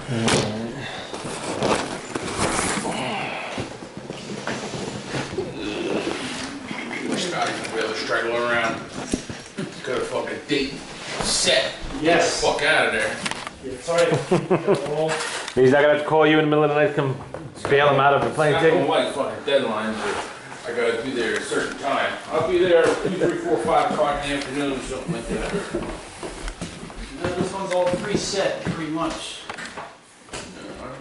Scotty can be able to straggle around. Got a fucking date set. Yes. Get the fuck out of there. Yeah, sorry. He's not gonna have to call you in the middle of the night to come bail him out of the plane I ticket? don't like fucking deadlines, but I gotta be there at a certain time. I'll be there at 2, 3, 4, 5 o'clock in the afternoon or something like that. No, this one's all preset, pretty much. I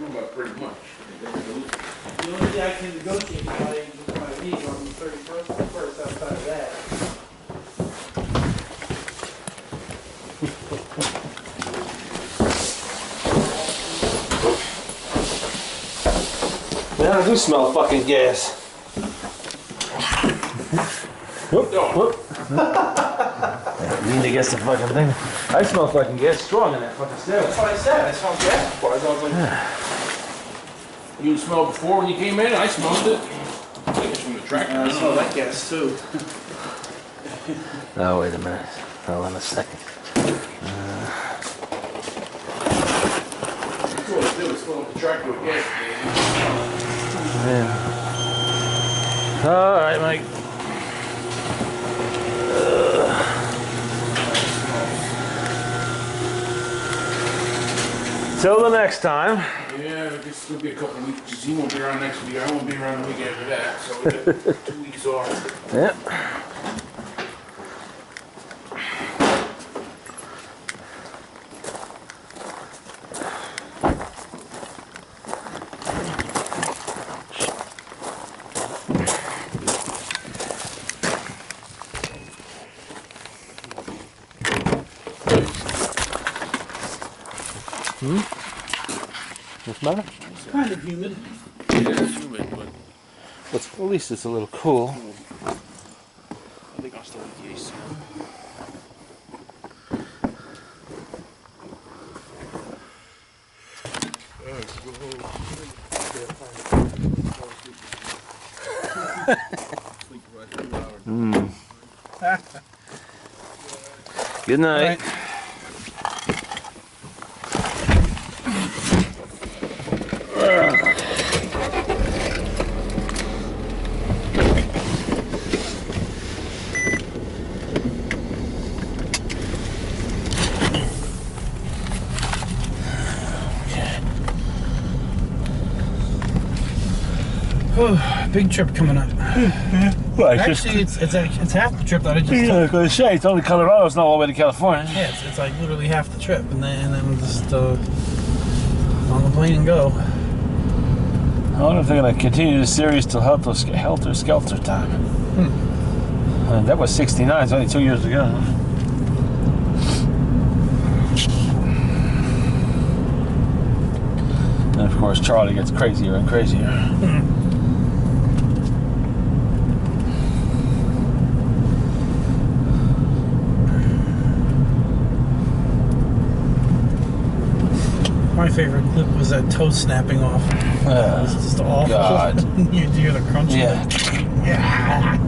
don't know about pretty much. The only thing I can negotiate with my leave on the 31st or 1st outside of that. Yeah, I do smell fucking gas. Whoop, whoop. Leaned against the fucking thing. I smell fucking gas strong in that fucking stairway. That's what I said. I smelled gas before. I was like, You smelled before when you came in? I smelled it. I think it's from the tractor. I smell that gas too. Oh, wait a minute. Hold on a second. That's what I do, is fill up the tractor with gas. Yeah. All right, Mike. Till the next time. Yeah, I guess it'll be a couple of weeks, because he won't be around next week. I won't be around the week after that, so we got 2 weeks off. Yep. What's the matter? It's kind of humid. Yeah, it's humid, but At least it's a little cool. I think I'll still with the AC. Good night. Oh, big trip coming up. Well, Actually, it's half the trip that I just I took. was going to say, it's only Colorado, it's not all the way to California. Yeah, it's like literally half the trip, and then just on the plane and go. I wonder if they're going to continue the series till Helter Skelter time. That was 69, it's only 2 years ago. And of course, Charlie gets crazier and crazier. My favorite clip was that toe snapping off. It was just awful. God. You hear the crunch. Yeah. Yeah.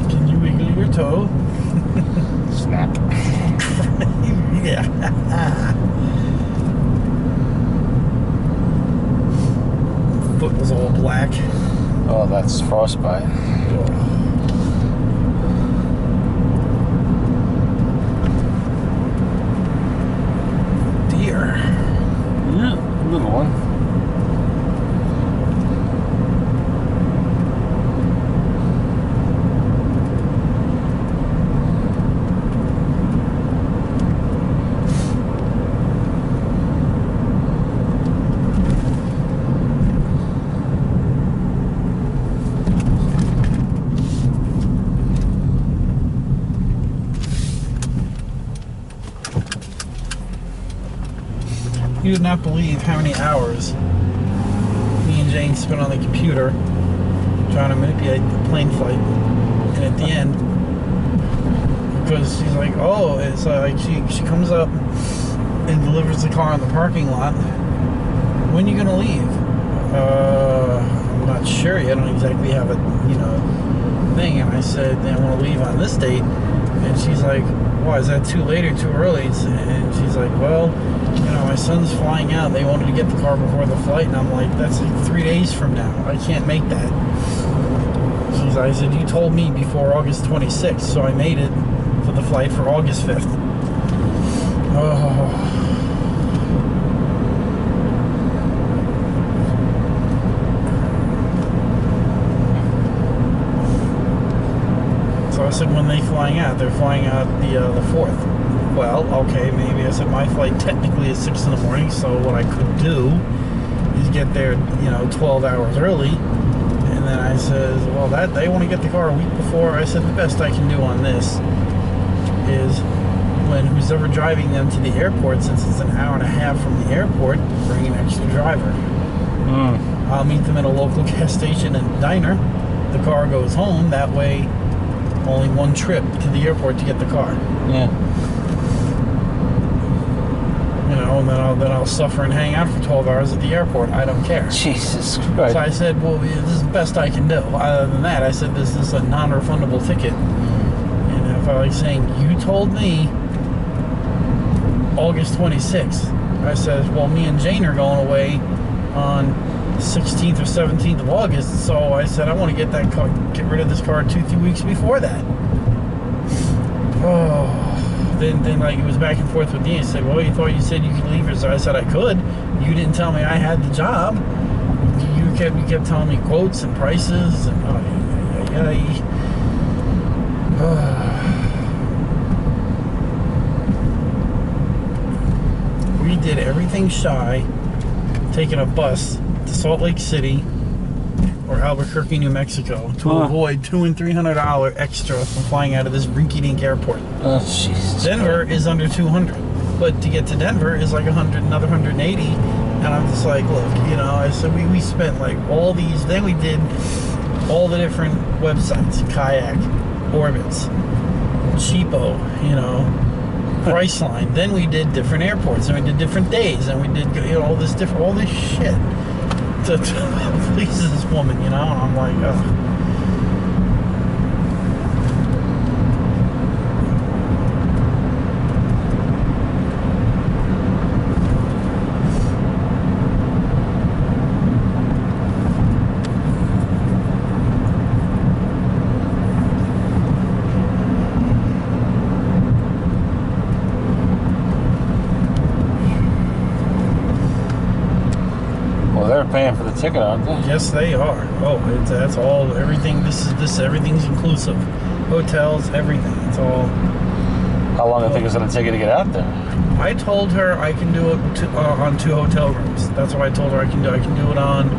Can you wiggle your toe? Snap. Yeah. Foot was all black. Oh, that's frostbite. Deer. Yeah, little one. You would not believe how many hours me and Jane spent on the computer trying to manipulate the plane flight. And at the end, because she's like, oh, it's like she comes up and delivers the car in the parking lot. when you gonna leave? I'm not sure yet. I don't exactly have a, thing. And I said, I want to leave on this date. And she's like, why, is that too late or too early? And she's like, well, my son's flying out. They wanted to get the car before the flight. And I'm like, that's like 3 days from now. I can't make that. I said, you told me before August 26th, so I made it for the flight for August 5th. Oh. So I said, when they flying out? They're flying out the 4th. Well, okay, maybe. I said, my flight technically is 6 in the morning, so what I could do is get there, 12 hours early. And then I said, well, they want to get the car a week before. I said, the best I can do on this is when who's ever driving them to the airport, since it's an hour and a half from the airport, bring an extra driver. I'll meet them at a local gas station and diner. The car goes home. That way, only one trip to the airport to get the car. Yeah. And then I'll suffer and hang out for 12 hours at the airport. I don't care. Jesus Christ. So I said, well, this is the best I can do. Other than that, I said, this is a non-refundable ticket. And if I was saying, you told me August 26th. I said, well, me and Jane are going away on 16th or 17th of August. So I said, I want to get rid of this car 2-3 weeks before that. Oh. Then like it was back and forth with me. He said, well, you said you could leave her. So I said I could. You didn't tell me I had the job. You kept telling me quotes and prices and we did everything shy, taking a bus to Salt Lake City or Albuquerque, New Mexico, to avoid $200 and $300 extra from flying out of this rinky-dink airport. Oh, Jesus. Denver is under 200, but to get to Denver is like 100, another 180. And I'm just like, look, I said we spent like all these. Then we did all the different websites: Kayak, Orbitz, Cheapo, Priceline. Then we did different airports, and we did different days, and we did all this shit to please this woman, and I'm like, ugh. They're paying for the ticket, aren't they? Yes, they are. Oh, that's all. Everything. Everything's inclusive. Hotels, everything. It's all. How long do you think it's going to take you to get out there? I told her I can do it on 2 hotel rooms. That's what I told her I can do. I can do it on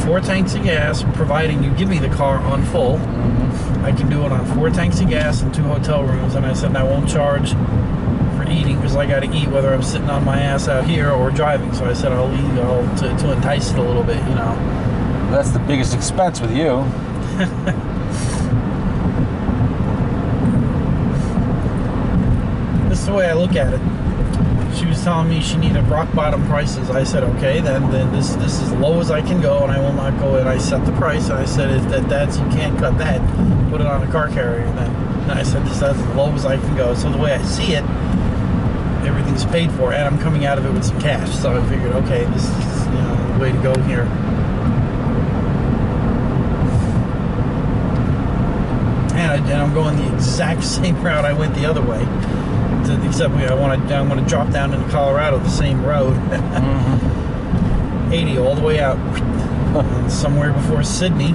4 tanks of gas, providing you give me the car on full. I can do it on 4 tanks of gas and 2 hotel rooms. And I said, and I won't charge for eating because I got to eat whether I'm sitting on my ass out here or driving. So I said I'll eat to entice it a little bit, That's the biggest expense with you. This is the way I look at it. She was telling me she needed rock bottom prices. I said, okay, then this is as low as I can go, and I will not go. And I set the price. And I said, if that's you can't cut that, put it on a car carrier. And I said, this is as low as I can go. So the way I see it, everything's paid for, and I'm coming out of it with some cash. So I figured, okay, this is the way to go here. And I'm going the exact same route I went the other way. Except I want to drop down into Colorado the same road. 80 all the way out. And somewhere before Sydney,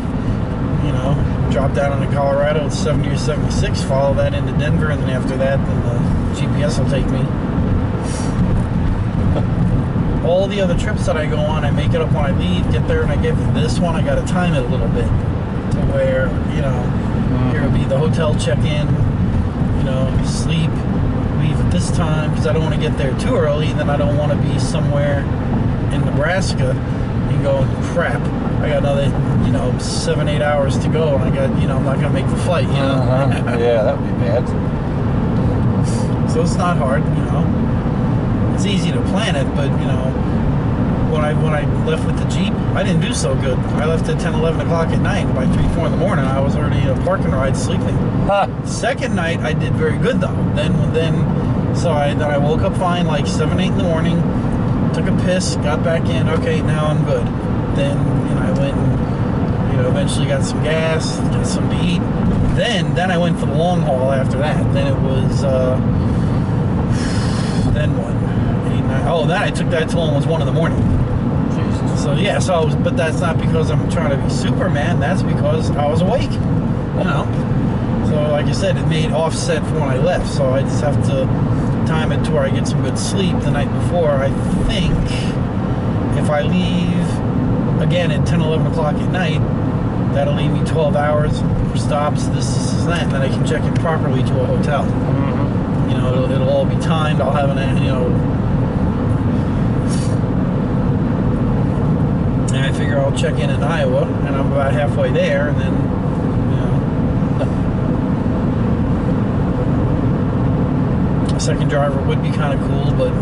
drop down into Colorado at 70 or 76, follow that into Denver, and then after that, then the GPS will take me. All the other trips that I go on, I make it up when I leave, get there, and I get this one, I got to time it a little bit to where, here will be the hotel check-in, sleep, leave at this time, because I don't want to get there too early, and then I don't want to be somewhere in Nebraska and go, crap, I got another, 7-8 hours to go, and I got, I'm not going to make the flight, Yeah, that would be bad. So it's not hard, It's easy to plan it, but, when I left with the Jeep, I didn't do so good. I left at 10, 11 o'clock at night. By 3, 4 in the morning, I was already in a parking ride sleeping. Huh. Second night, I did very good though. Then I woke up fine, like 7, 8 in the morning. Took a piss, got back in. Okay, now I'm good. Then I went and eventually got some gas, got something to eat. Then I went for the long haul after that. Then it was then what? 8, 9. Oh, then I took that till almost 1 in the morning. Jesus. So yeah, but that's not because I'm trying to be Superman. That's because I was awake. So like I said, it made offset from when I left. So I just have to time it to where I get some good sleep the night before. I think if I leave again at 10, 11 o'clock at night, that'll leave me 12 hours for stops, this, that, and then I can check in properly to a hotel. Mm-hmm. It'll all be timed. I'll have and I figure I'll check in Iowa, and I'm about halfway there, and then, a second driver would be kind of cool, but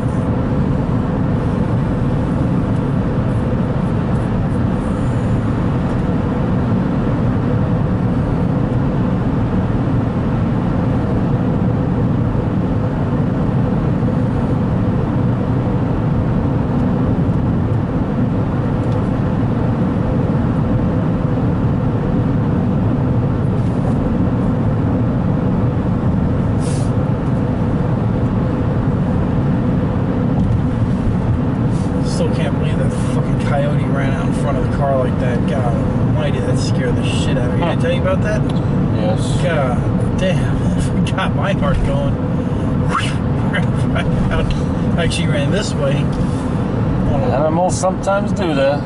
still can't believe that fucking coyote ran out in front of the car like that. God almighty, that scared the shit out of me. Did I tell you about that? Yes. God damn, it got my heart going. Actually ran this way. Animals sometimes do that.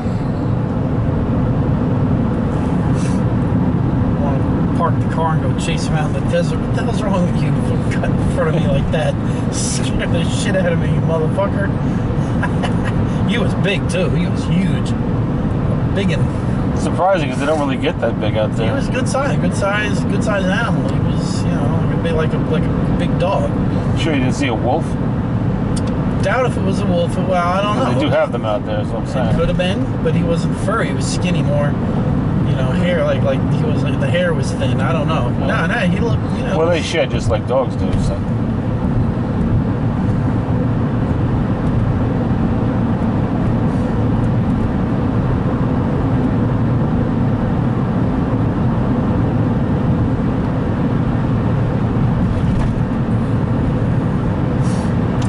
Want to park the car and go chase around the desert. What the hell's wrong with you? Cut in front of me like that. Scared the shit out of me, you motherfucker. He was big too. He was huge. Big and Surprising because they don't really get that big out he there. was good size animal. He was, like a big dog. Sure you didn't see a wolf? Doubt if it was a wolf. Well, I don't know. They do have them out there, is what I'm It saying. could have been, but he wasn't furry. He was skinny more. Hair like he was. Like, the hair was thin. I don't know. No, he looked. Well, they shed just like dogs do, so.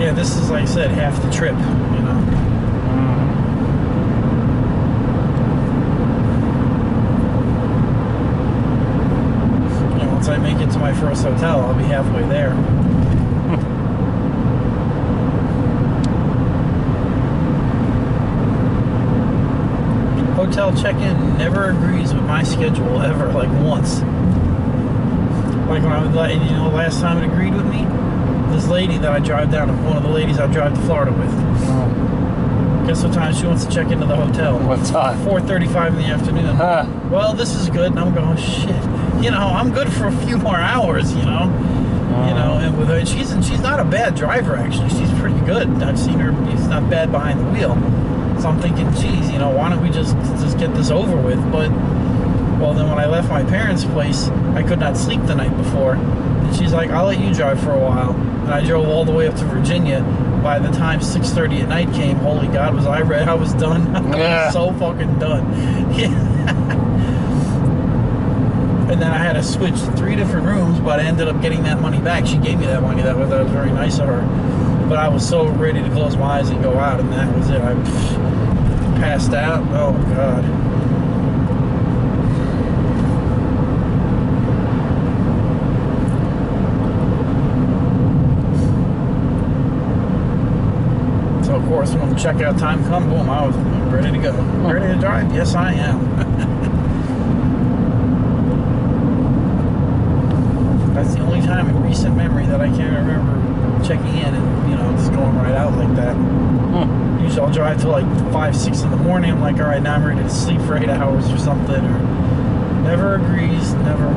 Yeah, this is like I said, half the trip. Once I make it to my first hotel, I'll be halfway there. Hotel check-in never agrees with my schedule ever, like once. Like when I was, last time it agreed with me, this lady that I drive down, one of the ladies I drive to Florida with. Guess what time she wants to check into the hotel? What time? 4:35 in the afternoon. Huh. Well, this is good, and I'm going, shit. I'm good for a few more hours, and with her, she's not a bad driver, actually. She's pretty good. I've seen her, she's not bad behind the wheel. So I'm thinking, geez, why don't we just get this over with? But, well, then when I left my parents' place, I could not sleep the night before. And she's like, I'll let you drive for a while. And I drove all the way up to Virginia. By the time 6:30 at night came, holy God, was I ready? I was done. I was so fucking done. And then I had to switch 3 different rooms, but I ended up getting that money back. She gave me that money. That was very nice of her. But I was so ready to close my eyes and go out, and that was it. I passed out. Oh, God. So, of course, when the checkout time come, boom, I was ready to go. Ready to drive? Yes, I am. That's the only time in recent memory that I can remember checking in and, just going right out like that. Usually I'll drive till like 5, 6 in the morning. I'm like, all right, now I'm ready to sleep for 8 hours or something. Or never agrees, never.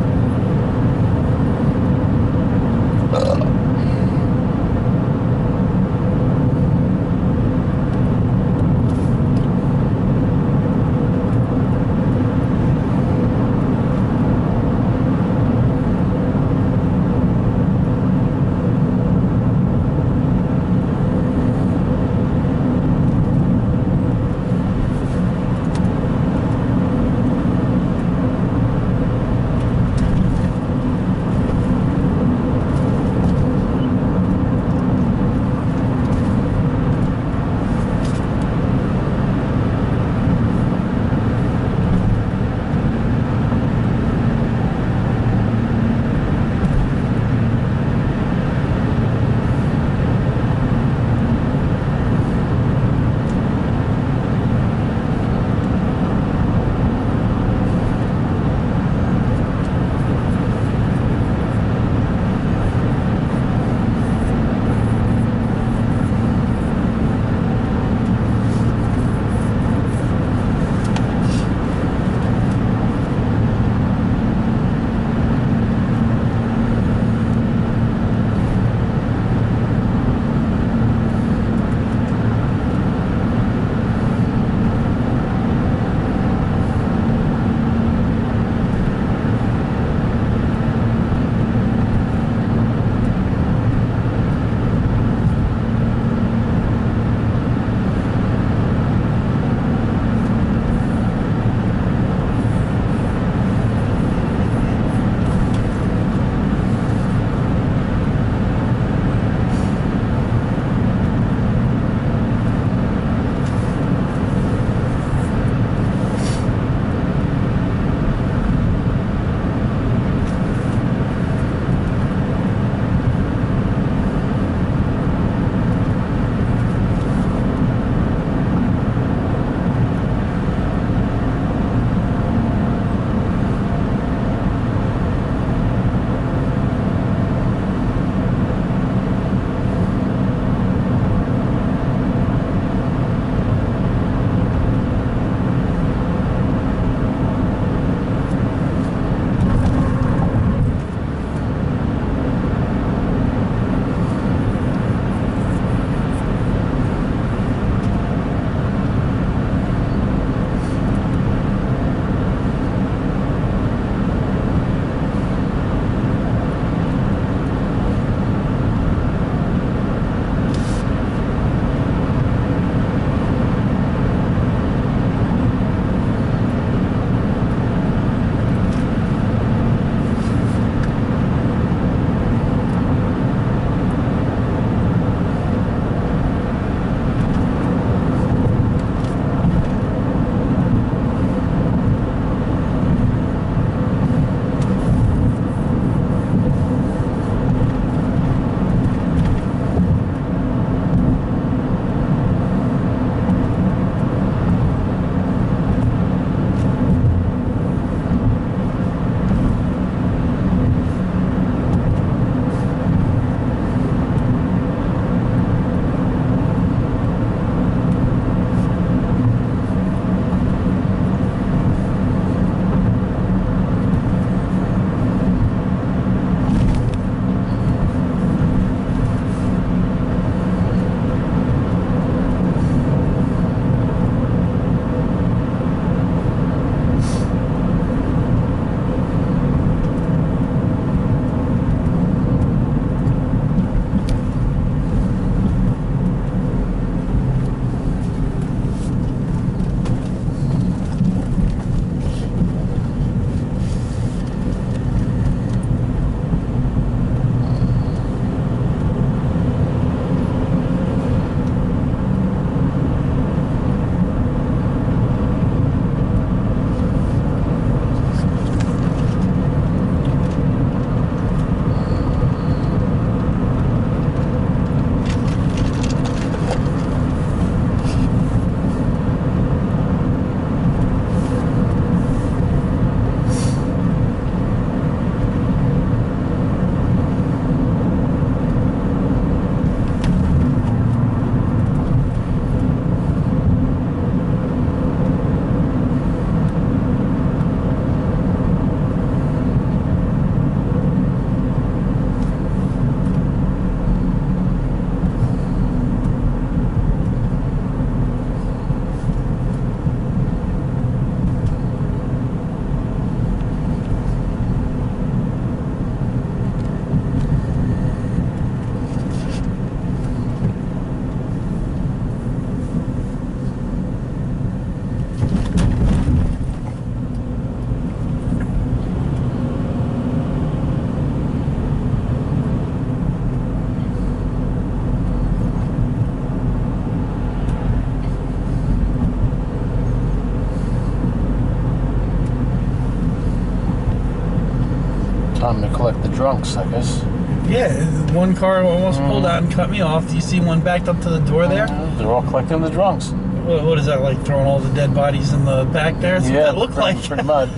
time to collect the drunks, I guess. Yeah, one car almost pulled out and cut me off. Do you see one backed up to the door there? They're all collecting the drunks. What is that, like throwing all the dead bodies in the back there? That's what that looked like. Pretty much.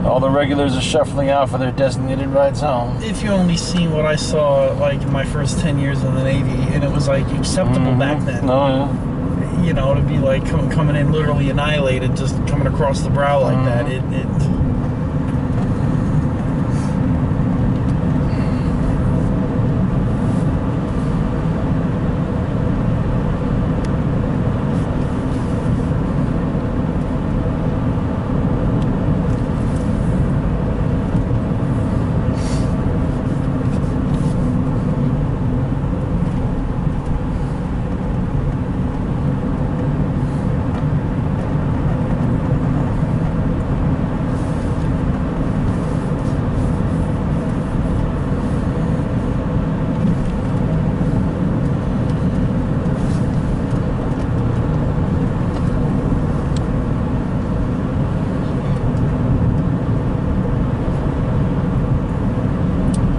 All the regulars are shuffling out for their designated rides home. If you only seen what I saw, like, in my first 10 years in the Navy, and it was, like, acceptable back then. No, yeah. You know, to be, like, coming in literally annihilated, just coming across the brow like that.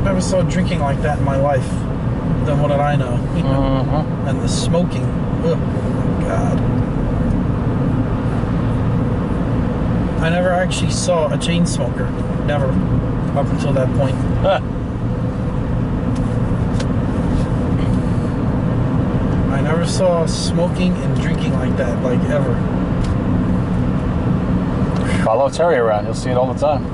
Never saw drinking like that in my life. Then what did I know? You know? And the smoking. Oh, God. I never actually saw a chain smoker. Never. Up until that point. I never saw smoking and drinking like that, like, ever. Follow Terry around, you'll see it all the time.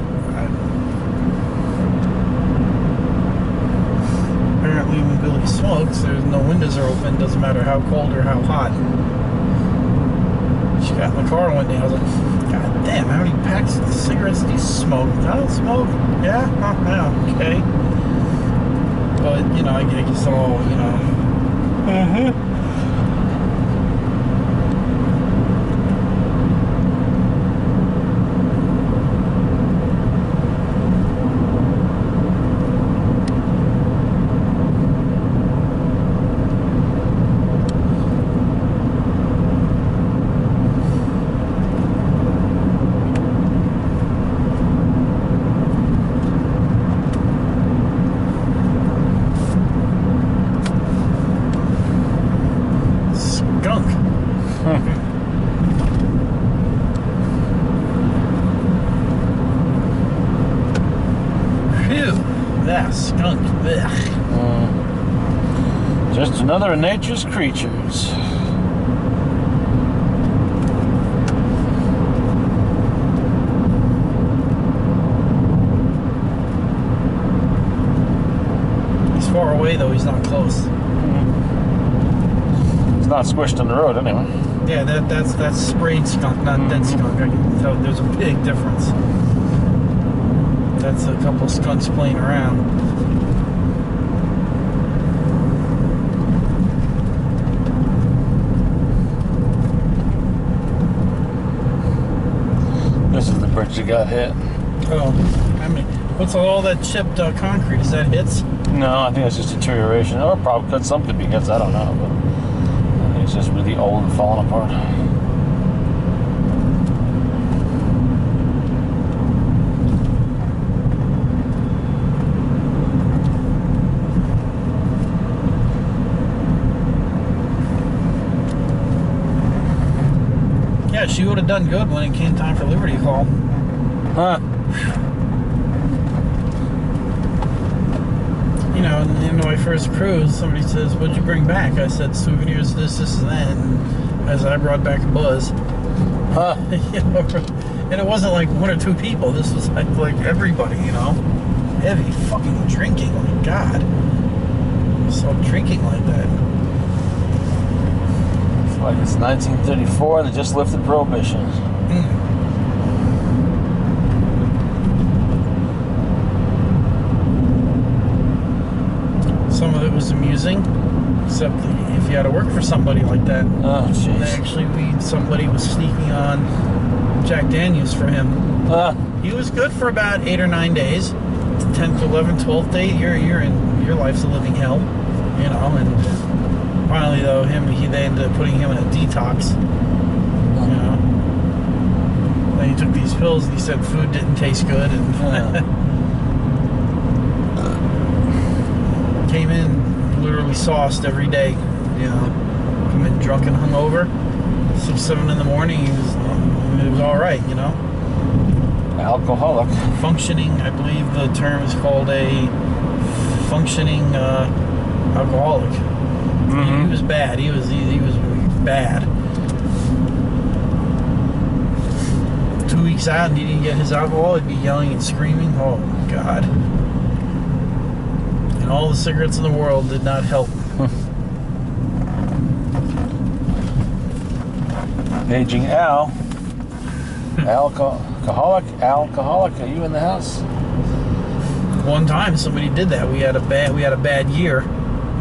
Apparently when Billy smokes, there's no windows are open, doesn't matter how cold or how hot. She got in the car one day, I was like, God damn, how many packs of cigarettes do you smoke? I don't smoke. Yeah? Oh, yeah, okay. But, you know, I guess all, you know. Phew, that skunk. Ugh. Just another of nature's creatures. He's far away though, he's not close. It's not squished on the road anyway. Yeah, that's sprayed skunk, not dead skunk. I can tell there's a big difference. That's a couple of skunks playing around. This is the bridge that got hit. Oh, I mean, what's all that chipped concrete? Is that hits? No, I think that's just deterioration. Or probably could some could be hits, I don't know. But I think it's just really old and falling apart. Yeah, she would have done good when it came time for Liberty Call. Huh. You know, in the end of my first cruise, somebody says, "What'd you bring back?" I said, "Souvenirs, this, and that." And as I brought back a buzz. Huh. You know, and it wasn't like one or two people. This was like everybody, you know. Heavy fucking drinking, my God. So drinking like that. It's like it's 1934, they just lifted prohibition. Some of it was amusing, except if you had to work for somebody like that. Oh, And jeez. actually, somebody was sneaking on Jack Daniels for him. He was good for about 8 or 9 days. 10th, 11th, 12th day, your life's a living hell, you know. And finally, though, they ended up putting him in a detox. You know. Then he took these pills, and he said food didn't taste good, and sauced every day. You know, come in drunk and hungover, 6, 7 in the morning. It was all right. You know, Alcoholic. functioning. I believe the term is called a functioning alcoholic. Mm-hmm. He was bad. He was bad. 2 weeks out and he didn't get his alcohol, he'd be yelling and screaming. Oh God. And all the cigarettes in the world did not help. Paging Al. Alcoholic. Are you in the house? One time somebody did that. We had a bad year.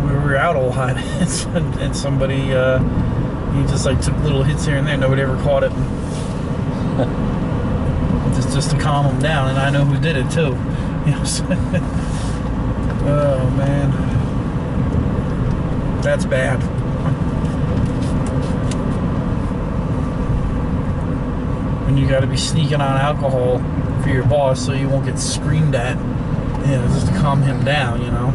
We were out a lot and somebody he just like took little hits here and there. Nobody ever caught it. Just to calm him down, and I know who did it too. You know, so oh man, that's bad. When you got to be sneaking on alcohol for your boss so you won't get screamed at, you know, just to calm him down. You know.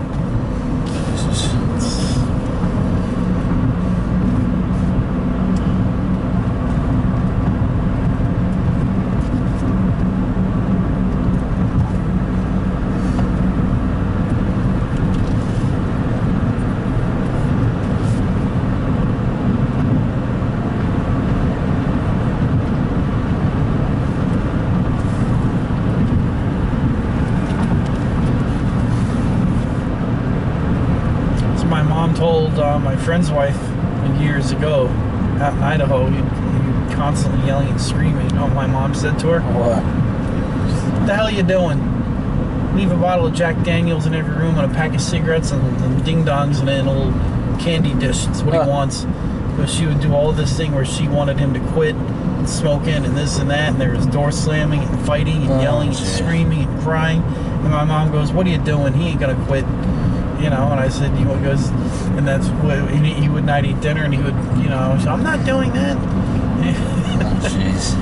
Told my friend's wife years ago out in Idaho, he constantly yelling and screaming. You know what my mom said to her? What? What the hell are you doing? Leave a bottle of Jack Daniels in every room and a pack of cigarettes and ding-dongs and a little candy dish. That's what he wants. But she would do all this thing where she wanted him to quit and smoking and this and that, and there was door slamming and fighting and yelling and screaming and crying. And my mom goes, "What are you doing? He ain't gonna quit." You know, and I said, he goes, and that's what he would not eat dinner, and he would, you know, so I'm not doing that. Jeez.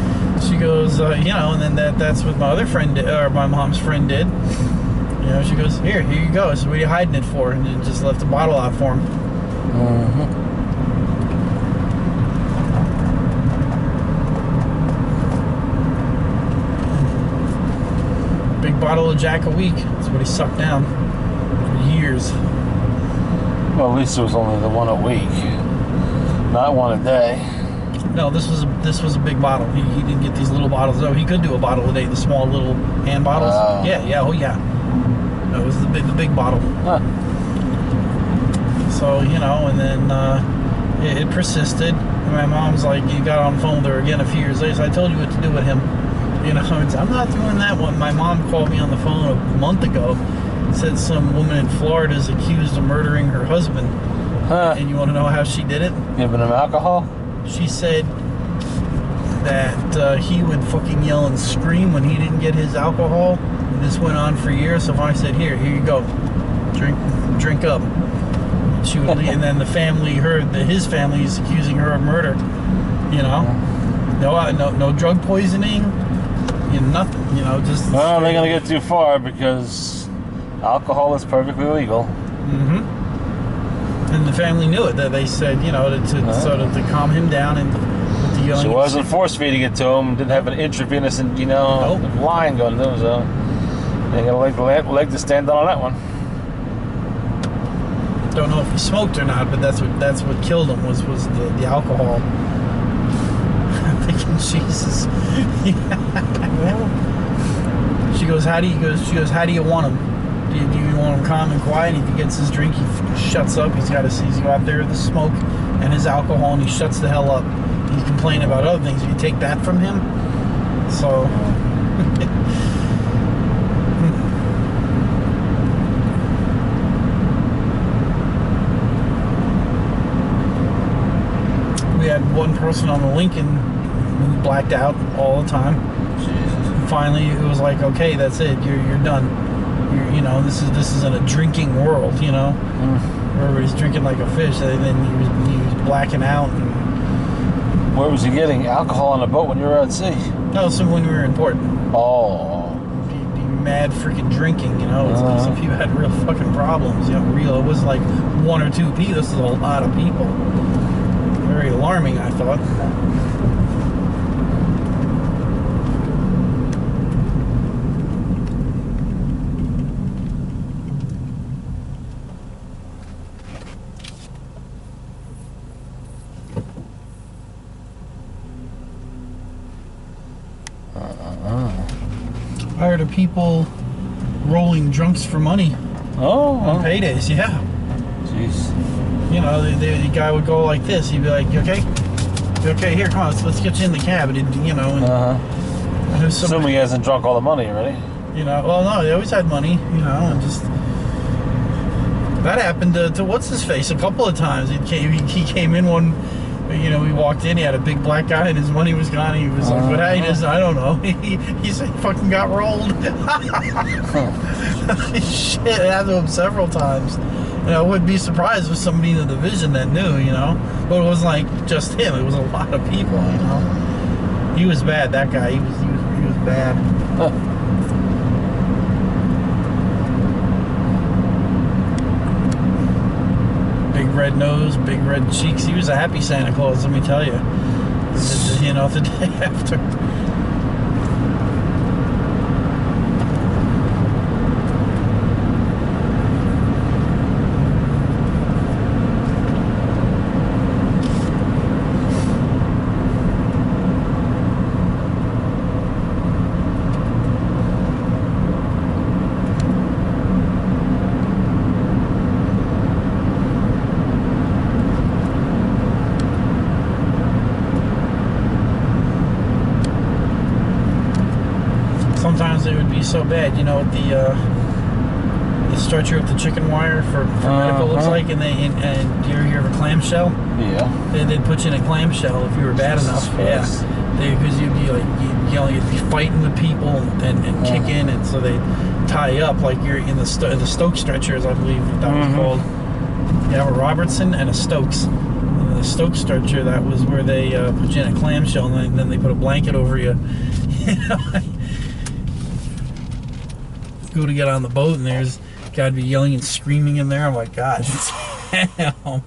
She goes, you know, and then that's what my other friend did, or my mom's friend did. You know, she goes, here you go. So what are you hiding it for? And then just left the bottle out for him. Mm-hmm. Big bottle of Jack a week. That's what he sucked down. Years. Well, at least it was only the one a week, not one a day. No, this was a big bottle. He didn't get these little bottles. No, he could do a bottle a day. The small little hand bottles. Oh yeah. That was the big bottle. Huh. So you know, and then it persisted. And my mom's like, you got on the phone with her again a few years later. So I told you what to do with him. You know, I'm not doing that one. My mom called me on the phone a month ago. Said some woman in Florida is accused of murdering her husband. Huh. And you want to know how she did it? Giving him alcohol? She said that he would fucking yell and scream when he didn't get his alcohol. And this went on for years. So if I said, here you go, drink up. She would leave, and then the family heard that his family is accusing her of murder. You know, no drug poisoning, nothing. You know, just. Well, they're gonna get too far because alcohol is perfectly legal. Mm-hmm. And the family knew it. That they said, you know, to calm him down and with the young. She wasn't force feeding it to him. Didn't have an intravenous, line going to him. So they got a leg to stand on that one. Don't know if he smoked or not, but that's what killed him was the alcohol. I'm thinking, Jesus. She goes, how do you want him? Do you want him calm and quiet? If he gets his drink, he shuts up. He's got to go out there with the smoke and his alcohol, and he shuts the hell up. He's complaining about other things. You take that from him, so. We had one person on the Lincoln who blacked out all the time. Jesus. Finally, it was like, okay, that's it. You're done. You know, this isn't a drinking world. You know, everybody's drinking like a fish. And then he was blacking out. And where was he getting alcohol on a boat when you were at sea? no, so when we were in port. Oh. He mad freaking drinking, you know. It's like some people had real fucking problems, you know, real. It was like 1 or 2 people. This is a lot of people. Very alarming, I thought. I heard of people rolling drunks for money on paydays. Yeah. Jeez. You know, the guy would go like this. He'd be like, "You okay? You okay? Here, come on. Let's get you in the cab." And you know, and Assuming he hasn't drunk all the money already. You know, well, no, they always had money. You know, and just that happened to what's his face a couple of times. He came in one. You know, we walked in. He had a big black guy, and his money was gone. He was like, "What happened?" He just, I don't know. He said he fucking got rolled. Shit, it happened to him several times. And I wouldn't be surprised if somebody in the division that knew, you know. But it wasn't like just him. It was a lot of people, you know. He was bad. That guy. He was bad. Big red nose, big red cheeks. He was a happy Santa Claus, let me tell you. You know, the day after. Sometimes it would be so bad, you know, what the stretcher with the chicken wire for medical looks like, and you ever hear of a clamshell? Yeah. They'd put you in a clamshell if you were bad enough. Yeah. Because you'd be like, you'd be fighting with people and kicking, and so they'd tie you up like you're in the Stokes stretchers, I believe that was called. You have a Robertson and a Stokes. And the Stokes stretcher, that was where they put you in a clamshell, and then they put a blanket over you. You know? Go to get on the boat, and there's gotta be yelling and screaming in there. I'm like, God damn.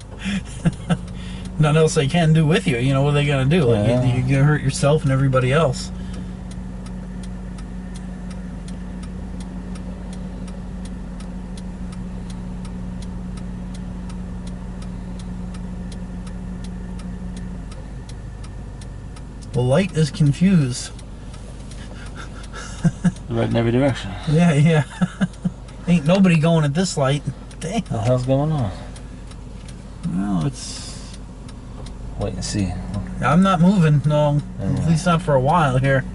Nothing else they can do with you. You know, what are they gonna do? Like, you're gonna hurt yourself and everybody else. The light is confused. Right in every direction. Yeah. Ain't nobody going at this light. Damn. What the hell's going on? Well, it's... Wait and see. I'm not moving, no. At least not for a while here.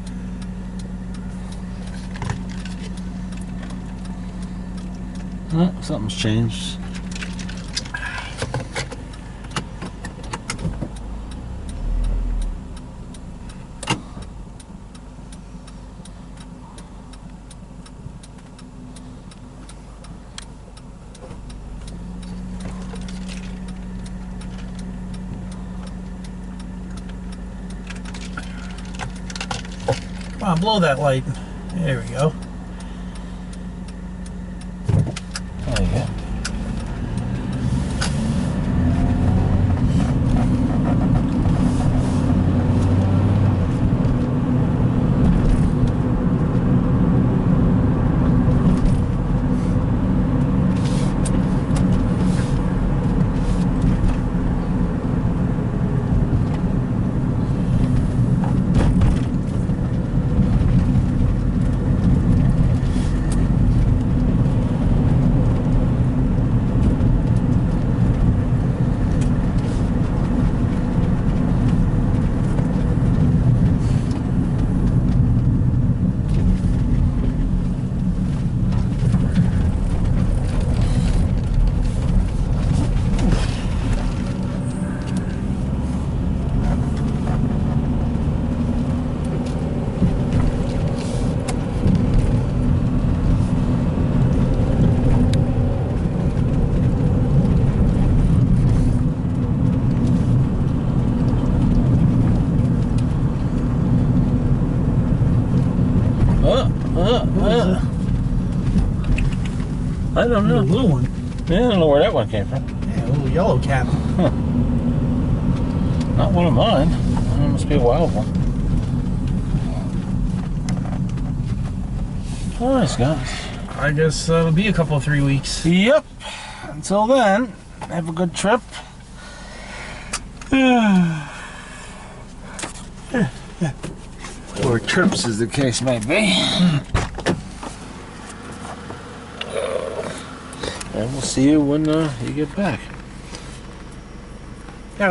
Oh, something's changed. Come on, blow that light. There we go. There you go. I don't The know. little one. Yeah, I don't know where that one came from. Yeah, a little yellow cap. Not one of mine. It must be a wild one. All right, Scott. I guess it'll be a couple of 3 weeks. Yep. Until then, have a good trip. Or trips, as the case may be. And we'll see you when you get back. Yeah,